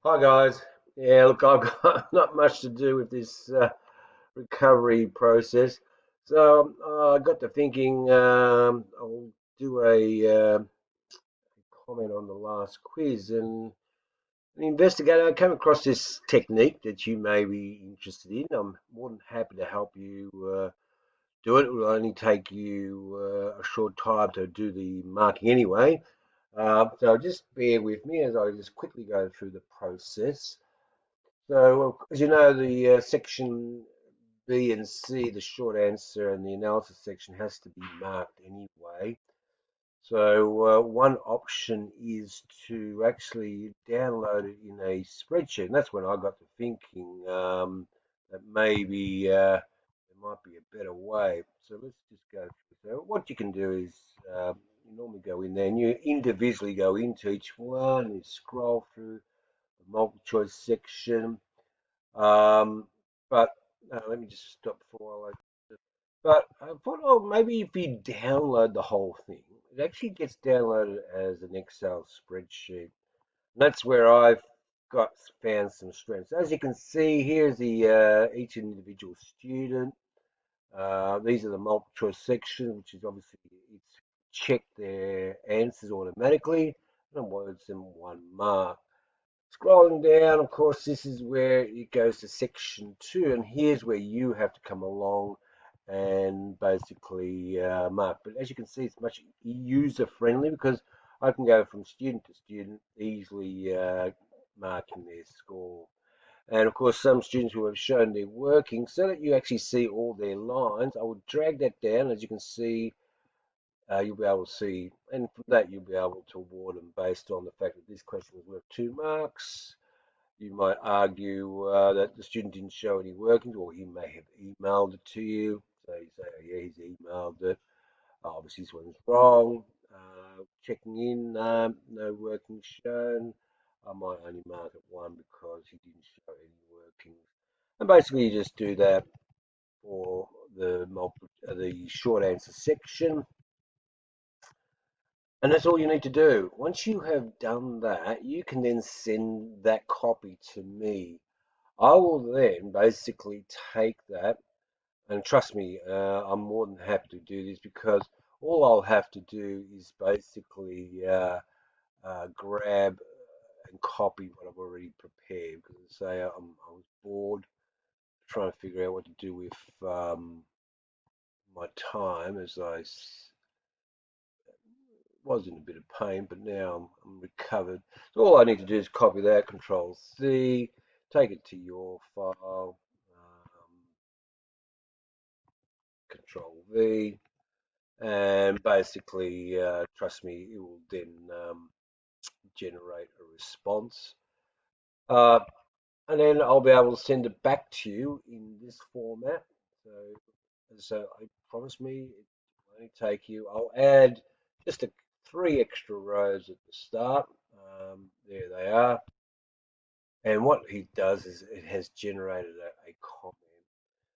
Hi guys. Yeah, look, I've got not much to do with this recovery process. So I got to thinking I'll do a comment on the last quiz and investigate. I came across this technique that you may be interested in. I'm more than happy to help you do it. It will only take you a short time to do the marking anyway. So just bear with me as I just quickly go through the process. So, as you know, the section B and C, the short answer and the analysis section has to be marked anyway. So, one option is to actually download it in a spreadsheet. And that's when I got to thinking that maybe there might be a better way. So, let's just go through. So, what you can do is you normally go in there and you individually go into each one, you scroll through the multiple choice section. But let me just stop for a while. But I thought, oh, maybe if you download the whole thing, it actually gets downloaded as an Excel spreadsheet. And that's where I've got found some strengths. As you can see, here's the each individual student. These are the multiple choice section, which is obviously it's checked their answers automatically and awards them 1 mark. Scrolling down, of course, this is where it goes to section 2, and here's where you have to come along and basically mark. But as you can see, it's much user friendly because I can go from student to student, easily marking their score. And of course, some students who have shown their working so that you actually see all their lines. I will drag that down, as you can see, you'll be able to see, and from that you'll be able to award them based on the fact that this question is worth 2 marks. You might argue that the student didn't show any workings, or he may have emailed it to you. So you say, oh, yeah, he's emailed it. Obviously, this one's wrong. Checking in, no workings shown. I might only mark it 1 because he didn't show any workings. And basically, you just do that for the short answer section. And that's all you need to do. Once you have done that, you can then send that copy to me. I will then basically take that, and trust me, I'm more than happy to do this because all I'll have to do is basically grab and copy what I've already prepared. Because say I was bored trying to figure out what to do with my time as was in a bit of pain, but now I'm recovered. So all I need to do is copy that, Control C, take it to your file. Control V, and basically, trust me, it will then generate a response. Uh, and then I'll be able to send it back to you in this format. So I promise me it will only take you. I'll add just 3 extra rows at the start. There they are. And what he does is it has generated a comment.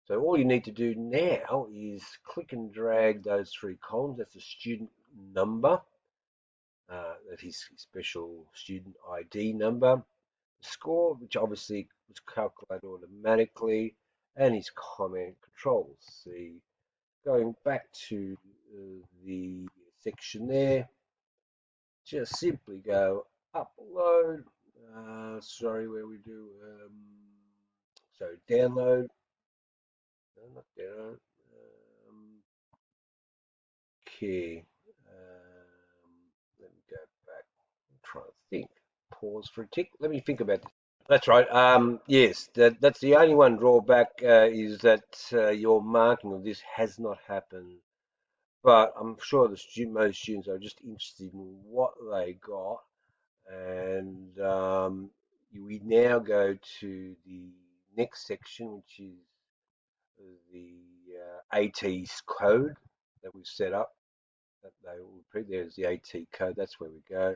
So all you need to do now is click and drag those 3 columns. That's the student number, that's his special student ID number, the score, which obviously was calculated automatically, and his comment. Control C. Going back to the section there, just simply go upload. Sorry, where we do so download. No, not download. Um, Okay. Let me go back and try to think. Pause for a tick. Let me think about this. That's right. Yes, that's the only one drawback is that your marking of this has not happened. But I'm sure most students are just interested in what they got, and we now go to the next section, which is the AT's code that we've set up. That they will print. There's the AT code. That's where we go.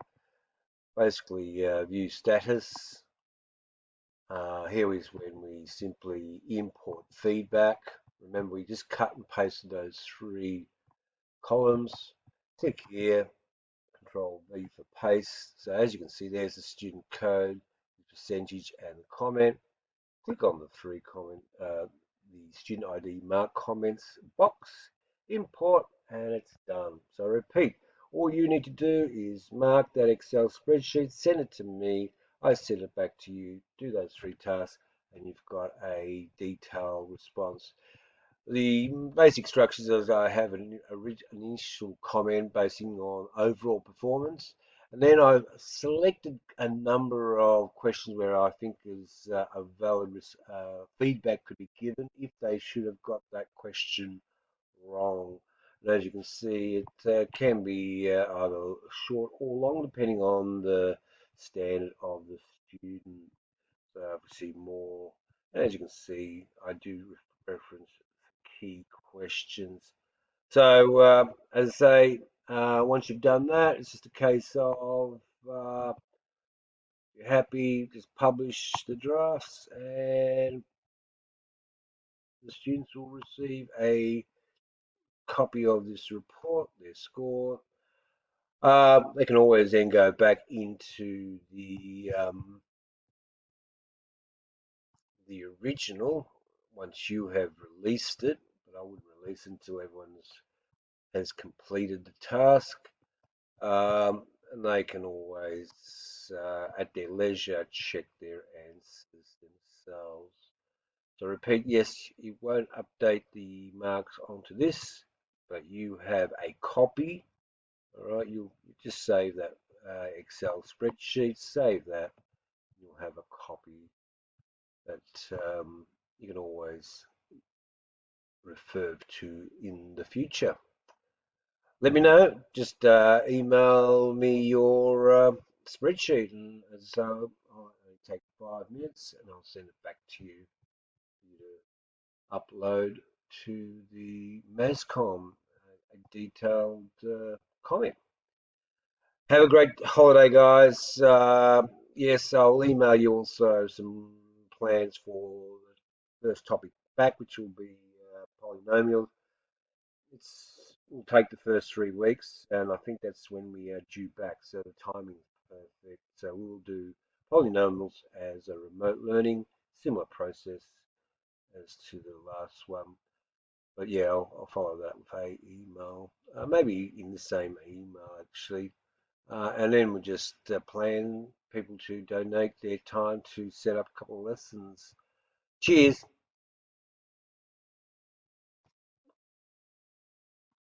Basically, view status. Here is when we simply import feedback. Remember, we just cut and pasted those 3 columns. Click here, Control V for paste. So as you can see, there's the student code. percentage and the comment. Click on the the student ID mark comments box, import, and it's done. So repeat, all you need to do is mark that Excel spreadsheet, send it to me, I send it back to you, do those 3 tasks, and you've got a detailed response. The basic structures is I have an initial comment basing on overall performance, and then I've selected a number of questions where I think is a valid feedback could be given if they should have got that question wrong. And as you can see, it can be either short or long depending on the standard of the student. So obviously more, and as you can see, I do reference key questions. So as I say, once you've done that, it's just a case of you're happy, just publish the drafts, and the students will receive a copy of this report, their score. They can always then go back into the original once you have released it, but I wouldn't release it until everyone has completed the task. And they can always, at their leisure, check their answers themselves. So repeat, yes, it won't update the marks onto this, but you have a copy. All right, you just save that Excel spreadsheet, save that. You'll have a copy that you can always refer to in the future. Let me know. Just email me your spreadsheet, and so I'll take 5 minutes, and I'll send it back to you for you to upload to the MASCOM, a detailed comment. Have a great holiday, guys. Yes, I'll email you also some plans for the first topic back, which will be polynomials. Will take the first 3 weeks, and I think that's when we are due back, so the timing is perfect. So we will do polynomials as a remote learning, similar process as to the last one. But yeah, I'll follow that with a email, maybe in the same email actually. And then we'll just plan people to donate their time to set up a couple of lessons. Cheers.